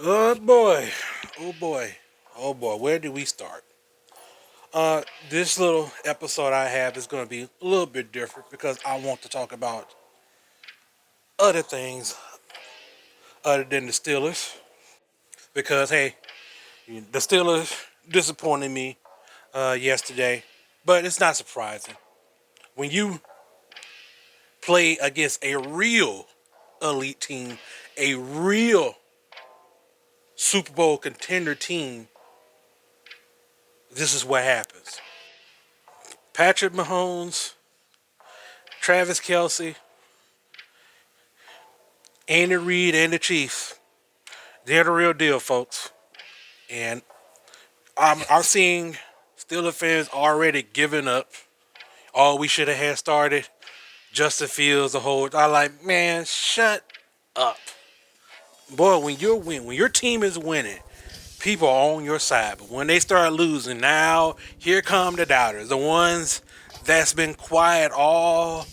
Oh boy, oh boy, oh boy. Where do we start? This little episode I have is going to be a little bit different because I want to talk about other things other than the Steelers. Because hey, the Steelers disappointed me yesterday, but it's not surprising when you play against a real elite team, a real Super Bowl contender team. This is what happens. Patrick Mahomes, Travis Kelsey, Andy Reid, and the Chiefs. They're the real deal, folks. And I'm seeing Steelers fans already giving up. Oh, we should have had started Justin Fields the whole. I like, man, shut up, boy. When your team is winning, people are on your side. But when they start losing, now here come the doubters, the ones that's been quiet all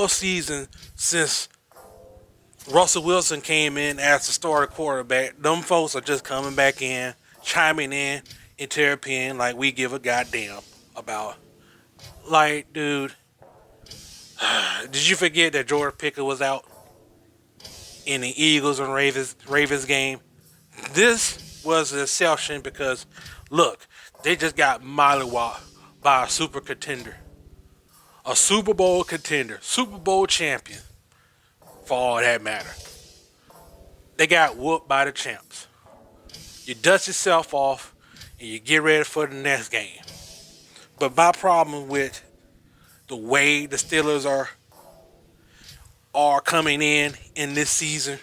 season since Russell Wilson came in as the starter quarterback. Them folks are just coming back in, chiming in into their opinion like we give a goddamn about. Like, dude, did you forget that George Pickens was out in the Eagles and Ravens game? This was an exception because, look, they just got mollywopped by a super contender, a Super Bowl contender, Super Bowl champion, for all that matter. They got whooped by the champs. You dust yourself off and you get ready for the next game. But my problem with the way the Steelers are coming in this season,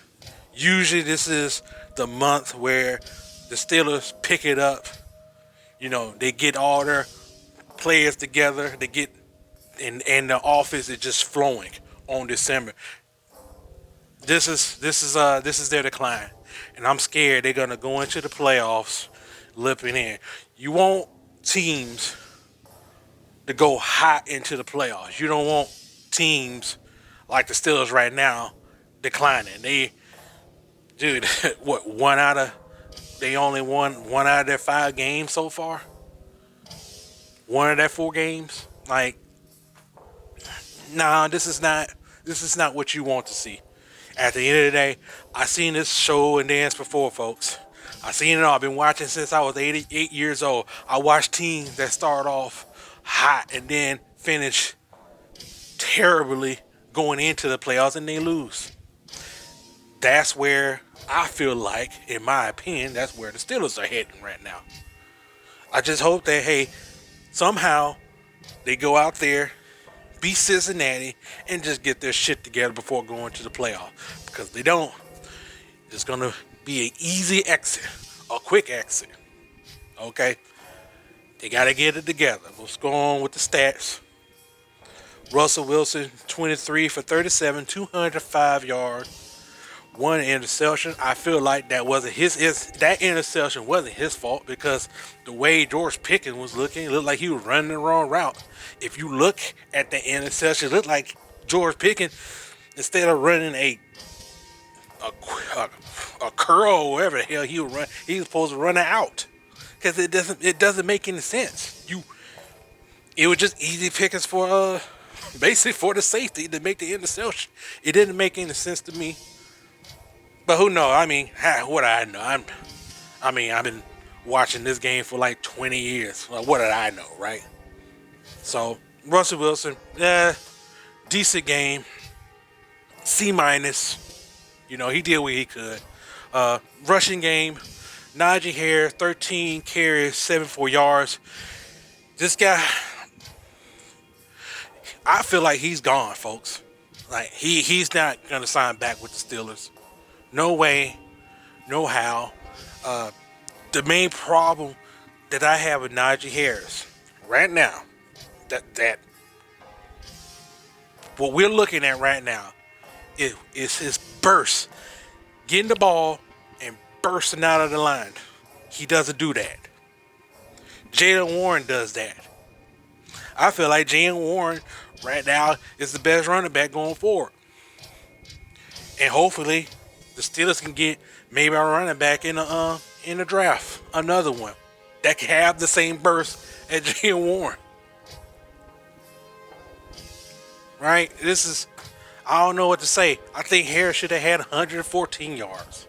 usually this is the month where the Steelers pick it up. You know, they get all their players together. They get and the offense is just flowing on December. This is their decline, and I'm scared they're gonna go into the playoffs limping in. You want teams to go hot into the playoffs. You don't want teams like the Steelers right now declining. Dude, what they only won one out of their 5 games so far. One of their 4 games. Like, nah, this is not what you want to see. At the end of the day, I seen this show and dance before, folks. I seen it all. I've been watching since I was 88 years old. I watched teams that start off hot and then finish terribly going into the playoffs and they lose. That's where I feel like, in my opinion, that's where the Steelers are heading right now. I just hope that, hey, somehow they go out there, beat Cincinnati, and just get their shit together before going to the playoffs. Because if they don't, it's going to be an easy exit, a quick exit. Okay? They got to get it together. Let's go on with the stats. Russell Wilson, 23 for 37, 205 yards, 1 interception. I feel like that wasn't that interception wasn't his fault because the way George Pickens was looking, it looked like he was running the wrong route. If you look at the interception, it looked like George Pickens, instead of running a curl or whatever the hell he was supposed to run it out because it doesn't make any sense. It was just easy pickings for basically for the safety to make the interception. It didn't make any sense to me. But who knows? I mean, what do I know? I've been watching this game for like 20 years. Well, what did I know, right? So Russell Wilson, decent game, C minus. You know, he did what he could. Rushing game, Najee Harris, 13 carries, 74 yards. This guy, I feel like he's gone, folks. Like he's not gonna sign back with the Steelers. No way, no how. The main problem that I have with Najee Harris right now, that what we're looking at right now is his burst, getting the ball and bursting out of the line. He doesn't do that. Jalen Warren does that. I feel like Jalen Warren right now is the best running back going forward. And hopefully the Steelers can get Maybe a running back in the draft, another one that can have the same burst as Jalen Warren. Right? This is I don't know what to say. I think Harris should have had 114 yards.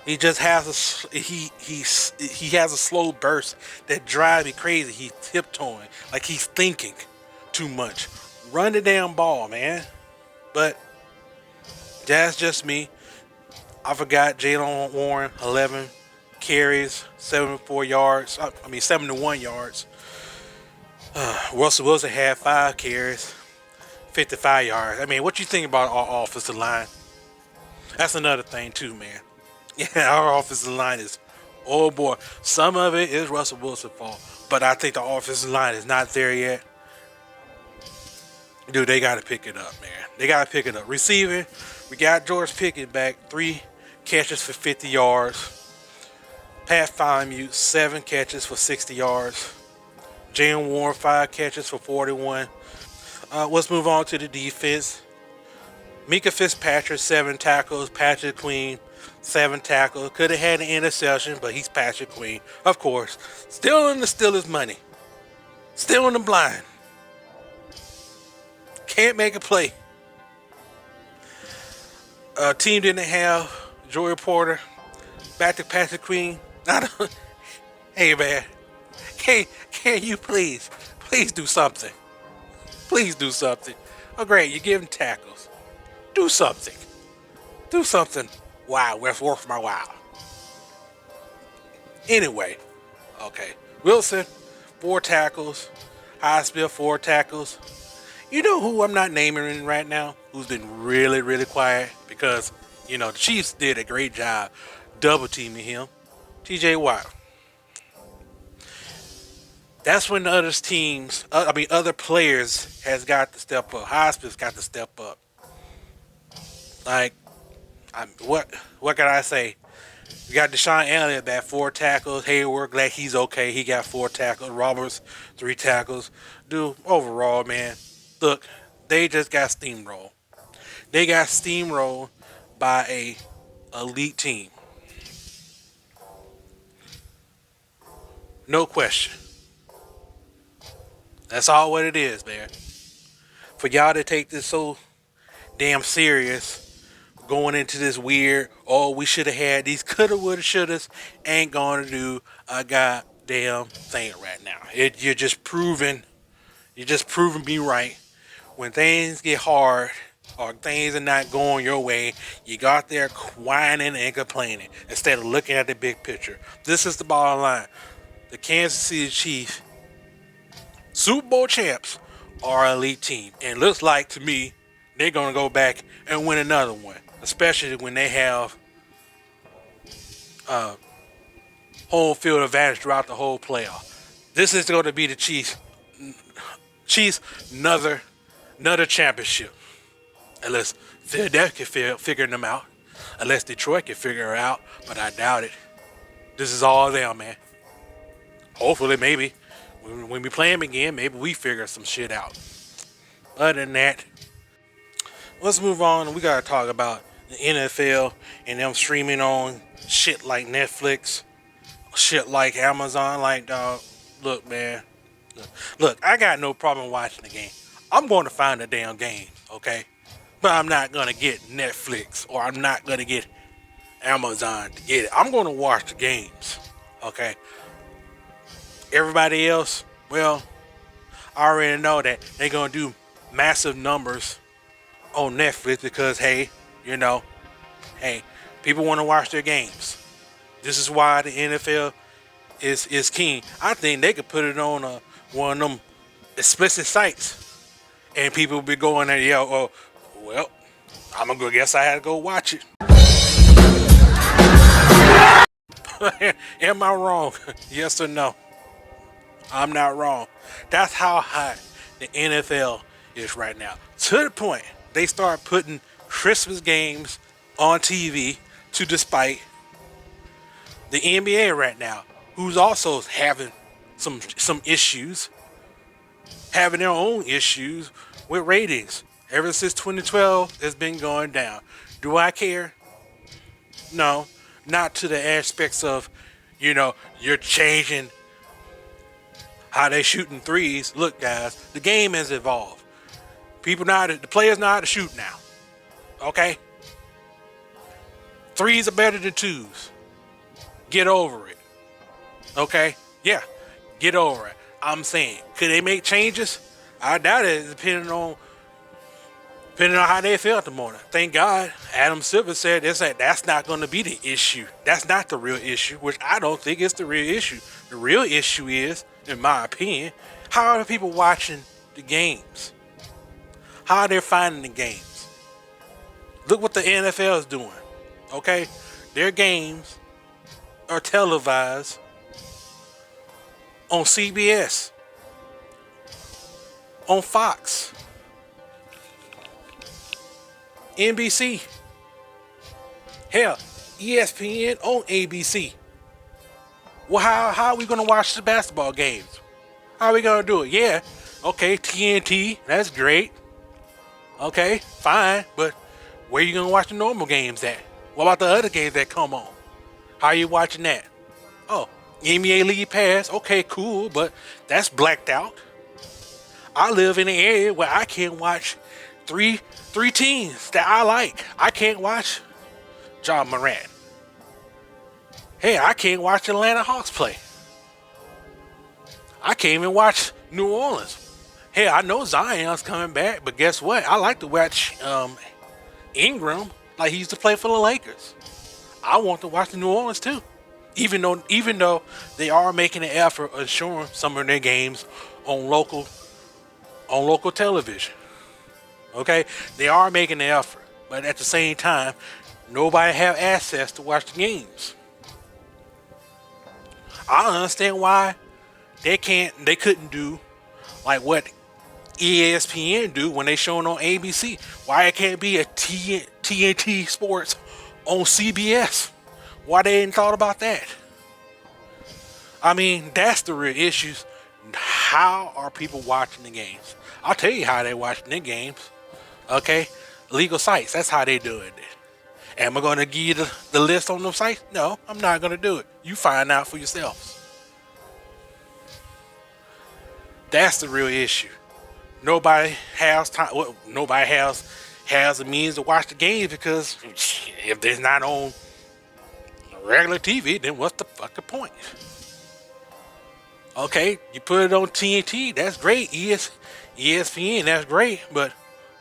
He just has he has a slow burst that drives me crazy. He's tiptoeing like he's thinking too much. Run the damn ball, man. But that's just me. I forgot Jalen Warren 11 carries, 74 yards. 71 yards. Russell Wilson had 5 carries, 55 yards. I mean, what you think about our offensive line? That's another thing too, man. Yeah, our offensive line is, oh boy, some of it is Russell Wilson's fault, but I think the offensive line is not there yet. Dude, they got to pick it up, man. They got to pick it up. Receiving, we got George Pickens back, 3 catches for 50 yards. Pat Freiermuth, 7 catches for 60 yards. Jalen Warren, 5 catches for 41. Let's move on to the defense. Mika Fitzpatrick, 7 tackles. Patrick Queen, 7 tackles. Could have had an interception, but he's Patrick Queen, of course. Still in the Steelers' money. Still in the blind. Can't make a play. Team didn't have Joey Porter. Back to Patrick Queen. Hey, man. Can you please do something? Please do something. Oh, great. You're giving tackles. Do something. Do something. Wow, that's worth my while. Anyway, okay. Wilson, 4 tackles. Highsmith, 4 tackles. You know who I'm not naming right now? Who's been really, really quiet? Because, the Chiefs did a great job double teaming him. TJ Watt. That's when the other players has got to step up. Highsmith's got to step up. Like, what can I say? We got Deshaun Elliott back, 4 tackles. Hayward, glad he's okay. He got 4 tackles. Roberts, 3 tackles. Dude, overall, man, look, they just got steamrolled. They got steamrolled by a elite team. No question. That's all what it is, man. For y'all to take this so damn serious, going into this weird, we should have had these coulda, woulda, shouldas, ain't gonna do a goddamn thing right now. You're just proving me right. When things get hard or things are not going your way, you got there whining and complaining instead of looking at the big picture. This is the bottom line. The Kansas City Chiefs, Super Bowl champs, are an elite team. And looks like to me, they're going to go back and win another one. Especially when they have home field advantage throughout the whole playoff. This is going to be the Chiefs another championship. Unless Philadelphia can figure them out. Unless Detroit can figure it out. But I doubt it. This is all them, man. Hopefully, maybe. When we play them again, maybe we figure some shit out. Other than that, let's move on. We got to talk about the NFL and them streaming on shit like Netflix, shit like Amazon. Like, dog, look, man. Look, I got no problem watching the game. I'm going to find the damn game, okay? But I'm not going to get Netflix or I'm not going to get Amazon to get it. I'm going to watch the games, okay? Everybody else, well, I already know that they're going to do massive numbers on Netflix because, hey, people want to watch their games. This is why the NFL is keen. I think they could put it on one of them explicit sites, and people will be going there, well, I'm going to guess I had to go watch it. Am I wrong? Yes or no? I'm not wrong. That's how hot the NFL is right now. To the point, they start putting Christmas games on TV to despite the NBA right now, who's also having some issues, having their own issues with ratings. Ever since 2012, it's been going down. Do I care? No. not to the aspects of, you're changing how they shooting threes. Look, guys, the game has evolved. The players know how to shoot now. Okay, threes are better than twos. Get over it. Okay, yeah, get over it. I'm saying, could they make changes? I doubt it, depending on how they feel at the morning. Thank God, Adam Silver said that's not going to be the issue. That's not the real issue, which I don't think is the real issue. The real issue is, in my opinion, how are the people watching the games? How are they finding the games? Look what the NFL is doing. Okay, their games are televised on CBS, on Fox, NBC, hell, ESPN on ABC. Well, how are we going to watch the basketball games? How are we going to do it? Yeah, okay, TNT, that's great. Okay, fine, but where are you going to watch the normal games at? What about the other games that come on? How are you watching that? Oh, NBA League Pass, okay, cool, but that's blacked out. I live in an area where I can't watch three teams that I like. I can't watch John Morant. Hey, I can't watch Atlanta Hawks play. I can't even watch New Orleans. Hey, I know Zion's coming back, but guess what? I like to watch Ingram like he used to play for the Lakers. I want to watch the New Orleans too. Even though they are making an effort of showing some of their games on local television. Okay? They are making an effort. But at the same time, nobody have access to watch the games. I don't understand why they couldn't do like what ESPN do when they showing on ABC. Why it can't be a TNT Sports on CBS? Why they ain't thought about that? I mean, that's the real issues. How are people watching the games? I'll tell you how they watching the games. Okay? Legal sites. That's how they do it. Am I going to give you the list on those sites? No, I'm not going to do it. You find out for yourselves. That's the real issue. Nobody has time. Well, nobody has the means to watch the games because if they're not on regular TV, then what's the fucking point? Okay, you put it on TNT, that's great. ESPN, that's great. But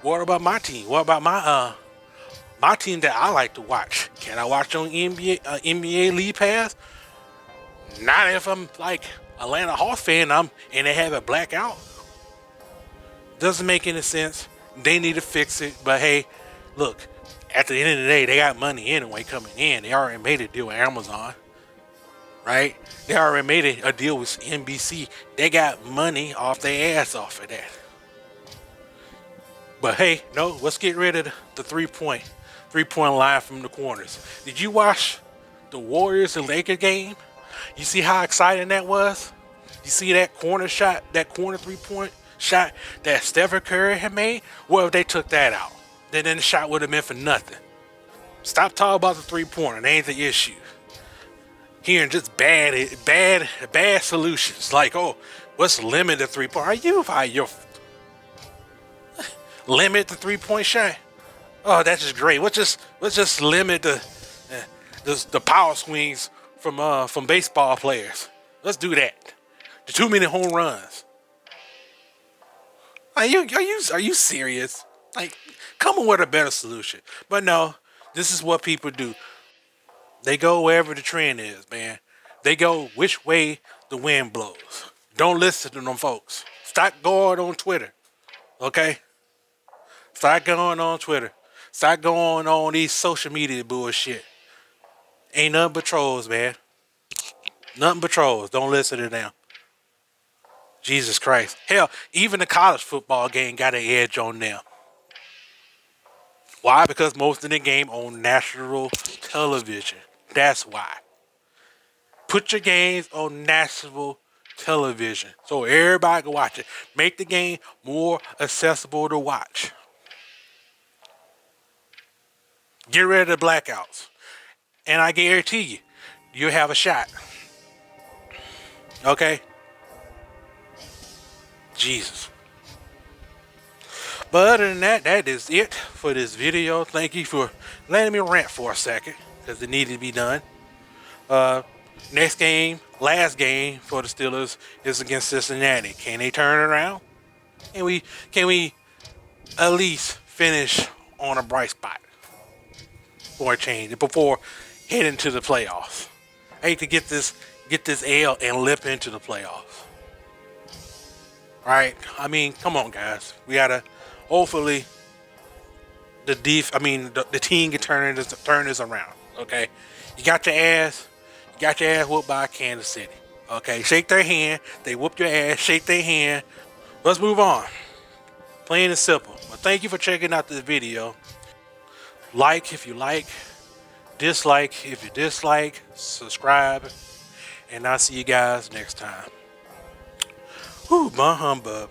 what about my team? What about my team that I like to watch? Can I watch on NBA League Pass? Not if I'm like Atlanta Hawks fan and they have a blackout. Doesn't make any sense. They need to fix it. But hey, look, at the end of the day, they got money anyway coming in. They already made a deal with Amazon, right? They already made a deal with NBC. They got money off their ass off of that. But hey, no, let's get rid of the three-point line from the corners. Did you watch the Warriors and Lakers game? You see how exciting that was? You see that corner shot, that corner three-point shot that Stephen Curry had made? Well, if they took that out, then the shot would have been for nothing. Stop talking about the three-pointer. That ain't the issue. Hearing just bad solutions. Like, oh, let's limit the three-point. Are you limit the three-point shot? Oh, that's just great. Let's just limit the power swings from baseball players. Let's do that. The 2 minute home runs. Are you serious? Like, come up with a better solution. But no, this is what people do. They go wherever the trend is, man. They go which way the wind blows. Don't listen to them folks. Stop going on Twitter. Okay? Stop going on Twitter. Stop going on these social media bullshit. Ain't nothing but trolls, man. Nothing but trolls. Don't listen to them. Jesus Christ. Hell, even the college football game got an edge on them. Why? Because most of the game on national television. That's why. Put your games on national television so everybody can watch it. Make the game more accessible to watch. Get rid of the blackouts. and I guarantee you have a shot. Okay? Jesus. But other than that, that is it for this video. Thank you for letting me rant for a second, because it needed to be done. Next game, last game for the Steelers is against Cincinnati. Can they turn it around? Can we at least finish on a bright spot for a change before heading to the playoffs? I hate to get this L and lip into the playoffs. Right? I mean, come on, guys. We gotta hopefully the team can turn this around. Okay, you got your ass whooped by Kansas City. Okay, shake their hand. They whooped your ass. Shake their hand. Let's move on. Plain and simple. But thank you for checking out this video. Like if you like, dislike if you dislike, subscribe, and I'll see you guys next time. Whew, my humbug.